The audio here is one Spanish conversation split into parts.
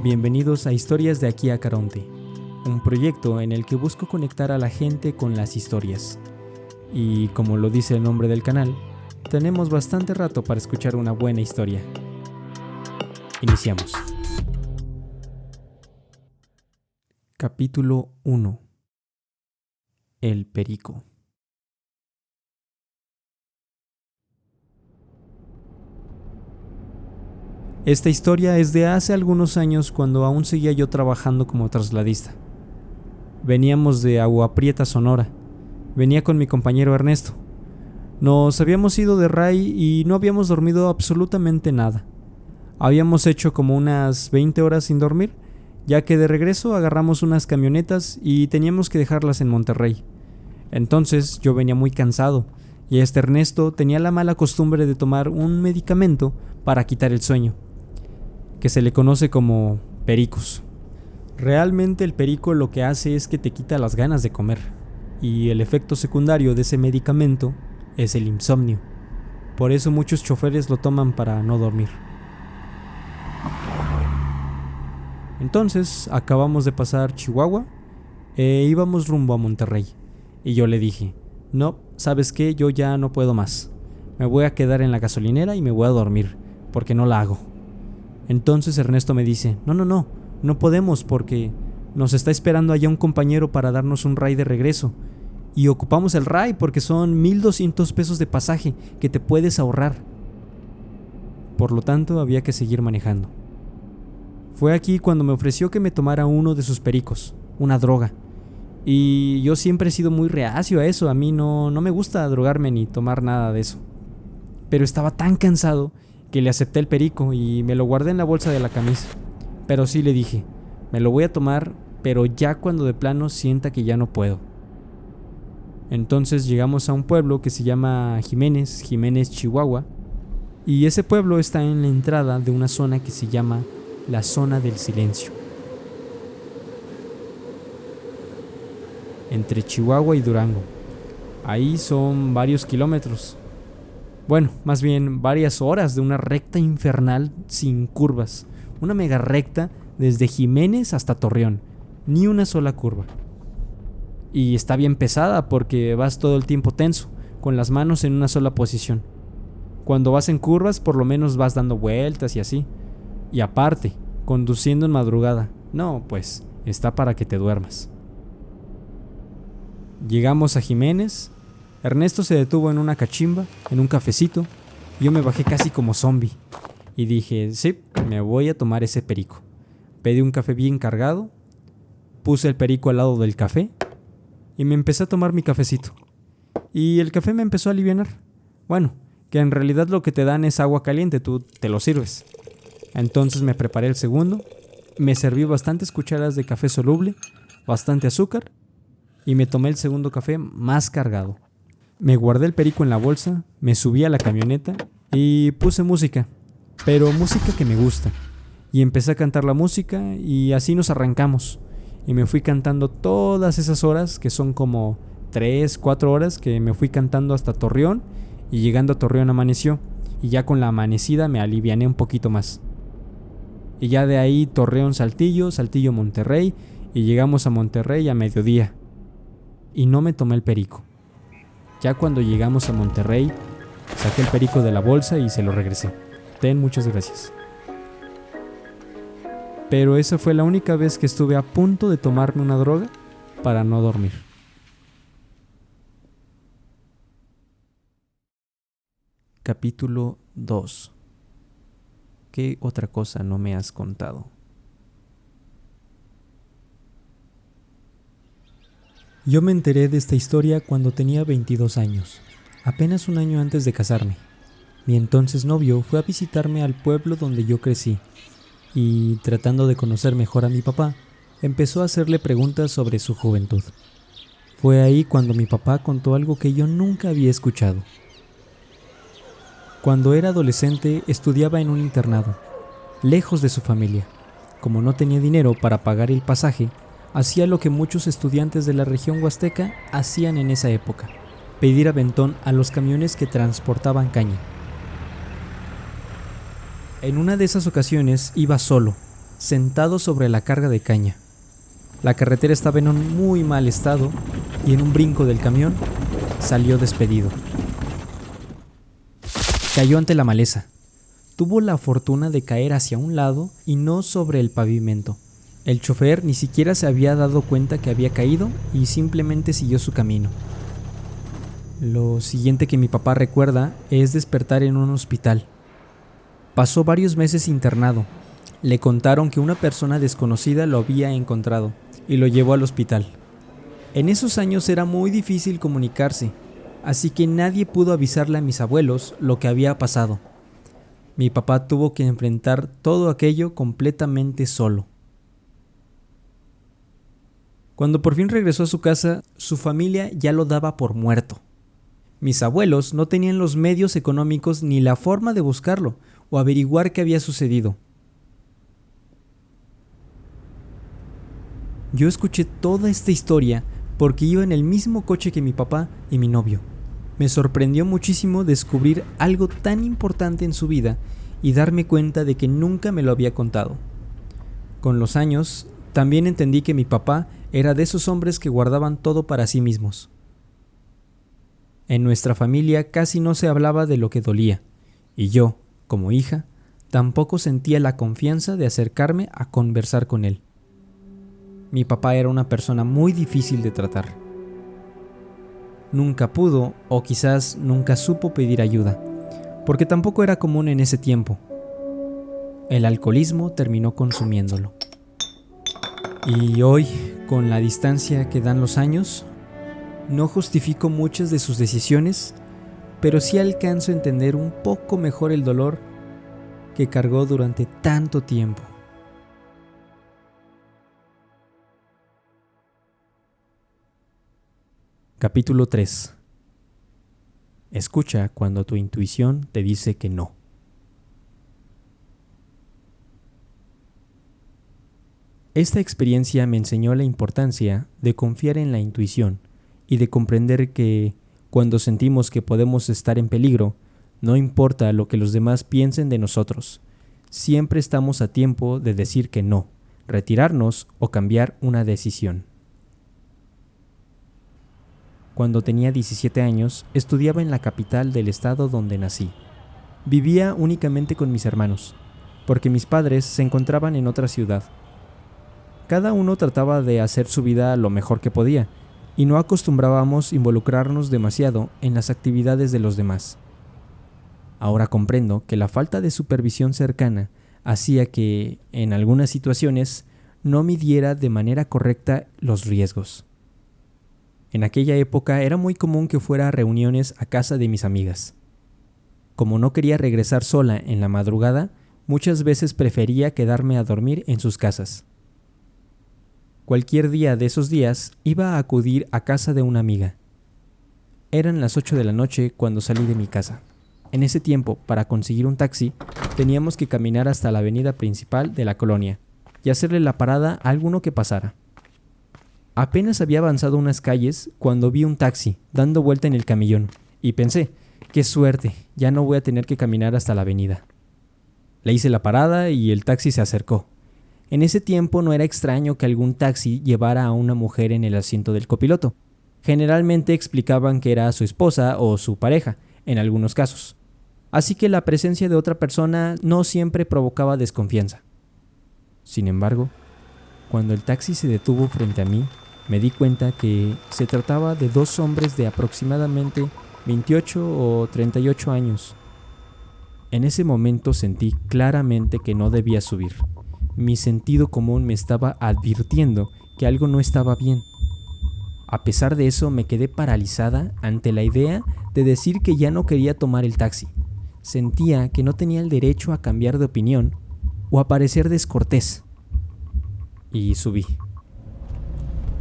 Bienvenidos a Historias de aquí a Caronte, un proyecto en el que busco conectar a la gente con las historias. Y como lo dice el nombre del canal, tenemos bastante rato para escuchar una buena historia. Iniciamos. Capítulo 1. El perico. Esta historia es de hace algunos años cuando aún seguía yo trabajando como trasladista. Veníamos de Agua Prieta, Sonora. Venía con mi compañero Ernesto. Nos habíamos ido de ray y no habíamos dormido absolutamente nada. Habíamos hecho como unas 20 horas sin dormir, ya que de regreso agarramos unas camionetas y teníamos que dejarlas en Monterrey. Entonces yo venía muy cansado y Ernesto tenía la mala costumbre de tomar un medicamento para quitar el sueño, que se le conoce como pericos. Realmente el perico lo que hace es que te quita las ganas de comer, y el efecto secundario de ese medicamento es el insomnio. Por eso muchos choferes lo toman para no dormir. Entonces acabamos de pasar Chihuahua e íbamos rumbo a Monterrey, y yo le dije: no, ¿sabes qué? Yo ya no puedo más. Me voy a quedar en la gasolinera y me voy a dormir, porque no la hago. Entonces Ernesto me dice: no podemos porque nos está esperando allá un compañero para darnos un ray de regreso. Y ocupamos el ray porque son 1,200 pesos de pasaje que te puedes ahorrar. Por lo tanto, había que seguir manejando. Fue aquí cuando me ofreció que me tomara uno de sus pericos, una droga. Y yo siempre he sido muy reacio a eso, a mí no me gusta drogarme ni tomar nada de eso. Pero estaba tan cansado que le acepté el perico y me lo guardé en la bolsa de la camisa. Pero sí le dije: me lo voy a tomar, pero ya cuando de plano sienta que ya no puedo. Entonces llegamos a un pueblo que se llama Jiménez, Chihuahua, y ese pueblo está en la entrada de una zona que se llama la Zona del Silencio, entre Chihuahua y Durango. Ahí son varios kilómetros. Bueno, más bien varias horas de una recta infernal sin curvas. Una mega recta desde Jiménez hasta Torreón. Ni una sola curva. Y está bien pesada porque vas todo el tiempo tenso, con las manos en una sola posición. Cuando vas en curvas, por lo menos vas dando vueltas y así. Y aparte, conduciendo en madrugada. No, pues, está para que te duermas. Llegamos a Jiménez. Ernesto se detuvo en una cachimba, en un cafecito. Yo me bajé casi como zombie y dije: sí, me voy a tomar ese perico. Pedí un café bien cargado, puse el perico al lado del café y me empecé a tomar mi cafecito. Y el café me empezó a alivianar. Bueno, que en realidad lo que te dan es agua caliente, tú te lo sirves. Entonces me preparé el segundo, me serví bastantes cucharas de café soluble, bastante azúcar, y me tomé el segundo café más cargado. Me guardé el perico en la bolsa, me subí a la camioneta y puse música, pero música que me gusta. Y empecé a cantar la música y así nos arrancamos. Y me fui cantando todas esas horas, que son como 3, 4 horas, que me fui cantando hasta Torreón. Y llegando a Torreón amaneció, y ya con la amanecida me aliviané un poquito más. Y ya de ahí Torreón, Saltillo, Saltillo, Monterrey, y llegamos a Monterrey a mediodía. Y no me tomé el perico. Ya cuando llegamos a Monterrey, saqué el perico de la bolsa y se lo regresé. Muchas gracias. Pero esa fue la única vez que estuve a punto de tomarme una droga para no dormir. Capítulo 2. ¿Qué otra cosa no me has contado? Yo me enteré de esta historia cuando tenía 22 años, apenas un año antes de casarme. Mi entonces novio fue a visitarme al pueblo donde yo crecí y, tratando de conocer mejor a mi papá, empezó a hacerle preguntas sobre su juventud. Fue ahí cuando mi papá contó algo que yo nunca había escuchado. Cuando era adolescente estudiaba en un internado, lejos de su familia. Como no tenía dinero para pagar el pasaje, hacía lo que muchos estudiantes de la región huasteca hacían en esa época: pedir aventón a los camiones que transportaban caña. En una de esas ocasiones iba solo, sentado sobre la carga de caña. La carretera estaba en un muy mal estado y en un brinco del camión salió despedido. Cayó ante la maleza. Tuvo la fortuna de caer hacia un lado y no sobre el pavimento. El chofer ni siquiera se había dado cuenta que había caído y simplemente siguió su camino. Lo siguiente que mi papá recuerda es despertar en un hospital. Pasó varios meses internado. Le contaron que una persona desconocida lo había encontrado y lo llevó al hospital. En esos años era muy difícil comunicarse, así que nadie pudo avisarle a mis abuelos lo que había pasado. Mi papá tuvo que enfrentar todo aquello completamente solo. Cuando por fin regresó a su casa, su familia ya lo daba por muerto. Mis abuelos no tenían los medios económicos ni la forma de buscarlo o averiguar qué había sucedido. Yo escuché toda esta historia porque iba en el mismo coche que mi papá y mi novio. Me sorprendió muchísimo descubrir algo tan importante en su vida y darme cuenta de que nunca me lo había contado. Con los años, también entendí que mi papá era de esos hombres que guardaban todo para sí mismos. En nuestra familia casi no se hablaba de lo que dolía, y yo, como hija, tampoco sentía la confianza de acercarme a conversar con él. Mi papá era una persona muy difícil de tratar. Nunca pudo, o quizás nunca supo pedir ayuda, porque tampoco era común en ese tiempo. El alcoholismo terminó consumiéndolo. Y hoy, con la distancia que dan los años, no justifico muchas de sus decisiones, pero sí alcanzo a entender un poco mejor el dolor que cargó durante tanto tiempo. Capítulo 3. Escucha cuando tu intuición te dice que no. Esta experiencia me enseñó la importancia de confiar en la intuición y de comprender que, cuando sentimos que podemos estar en peligro, no importa lo que los demás piensen de nosotros, siempre estamos a tiempo de decir que no, retirarnos o cambiar una decisión. Cuando tenía 17 años, estudiaba en la capital del estado donde nací. Vivía únicamente con mis hermanos, porque mis padres se encontraban en otra ciudad. Cada uno trataba de hacer su vida lo mejor que podía, y no acostumbrábamos involucrarnos demasiado en las actividades de los demás. Ahora comprendo que la falta de supervisión cercana hacía que, en algunas situaciones, no midiera de manera correcta los riesgos. En aquella época era muy común que fuera a reuniones a casa de mis amigas. Como no quería regresar sola en la madrugada, muchas veces prefería quedarme a dormir en sus casas. Cualquier día de esos días iba a acudir a casa de una amiga. Eran las 8 de la noche cuando salí de mi casa. En ese tiempo, para conseguir un taxi, teníamos que caminar hasta la avenida principal de la colonia y hacerle la parada a alguno que pasara. Apenas había avanzado unas calles cuando vi un taxi dando vuelta en el camellón y pensé, ¡qué suerte! Ya no voy a tener que caminar hasta la avenida. Le hice la parada y el taxi se acercó. En ese tiempo no era extraño que algún taxi llevara a una mujer en el asiento del copiloto. Generalmente explicaban que era su esposa o su pareja, en algunos casos. Así que la presencia de otra persona no siempre provocaba desconfianza. Sin embargo, cuando el taxi se detuvo frente a mí, me di cuenta que se trataba de dos hombres de aproximadamente 28 o 38 años. En ese momento sentí claramente que no debía subir. Mi sentido común me estaba advirtiendo que algo no estaba bien. A pesar de eso, me quedé paralizada ante la idea de decir que ya no quería tomar el taxi. Sentía que no tenía el derecho a cambiar de opinión o a parecer descortés. Y subí.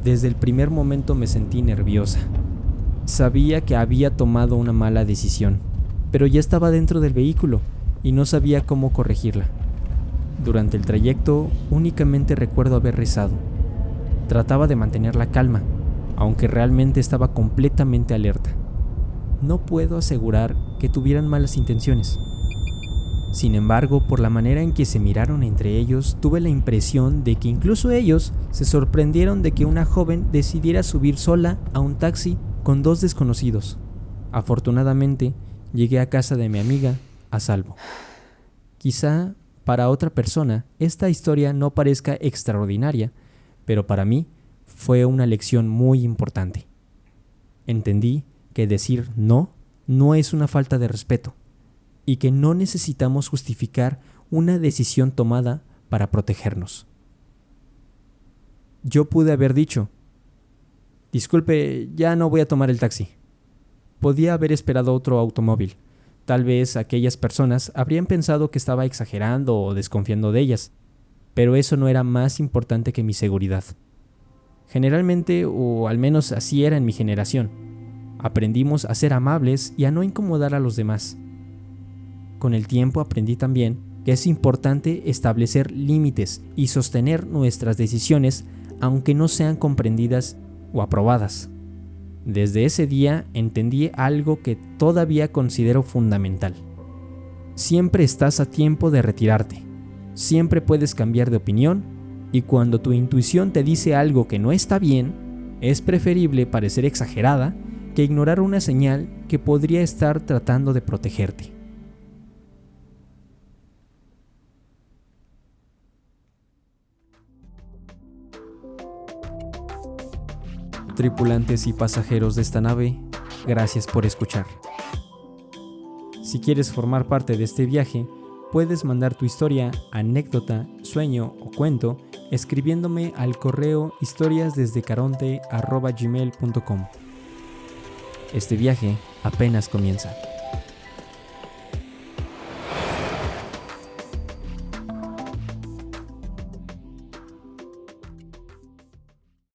Desde el primer momento me sentí nerviosa. Sabía que había tomado una mala decisión, pero ya estaba dentro del vehículo y no sabía cómo corregirla. Durante el trayecto únicamente recuerdo haber rezado. Trataba de mantener la calma, aunque realmente estaba completamente alerta. No puedo asegurar que tuvieran malas intenciones. Sin embargo, por la manera en que se miraron entre ellos, tuve la impresión de que incluso ellos se sorprendieron de que una joven decidiera subir sola a un taxi con 2 desconocidos. Afortunadamente, llegué a casa de mi amiga a salvo. Quizá para otra persona esta historia no parezca extraordinaria, pero para mí fue una lección muy importante. Entendí que decir no es una falta de respeto y que no necesitamos justificar una decisión tomada para protegernos. Yo pude haber dicho: disculpe, ya no voy a tomar el taxi. Podía haber esperado otro automóvil. Tal vez aquellas personas habrían pensado que estaba exagerando o desconfiando de ellas, pero eso no era más importante que mi seguridad. Generalmente, o al menos así era en mi generación, aprendimos a ser amables y a no incomodar a los demás. Con el tiempo aprendí también que es importante establecer límites y sostener nuestras decisiones aunque no sean comprendidas o aprobadas. Desde ese día entendí algo que todavía considero fundamental. Siempre estás a tiempo de retirarte. Siempre puedes cambiar de opinión y cuando tu intuición te dice algo que no está bien, es preferible parecer exagerada que ignorar una señal que podría estar tratando de protegerte. Tripulantes y pasajeros de esta nave, gracias por escuchar. Si quieres formar parte de este viaje, puedes mandar tu historia, anécdota, sueño o cuento escribiéndome al correo historiasdesdecaronte@gmail.com. Este viaje apenas comienza.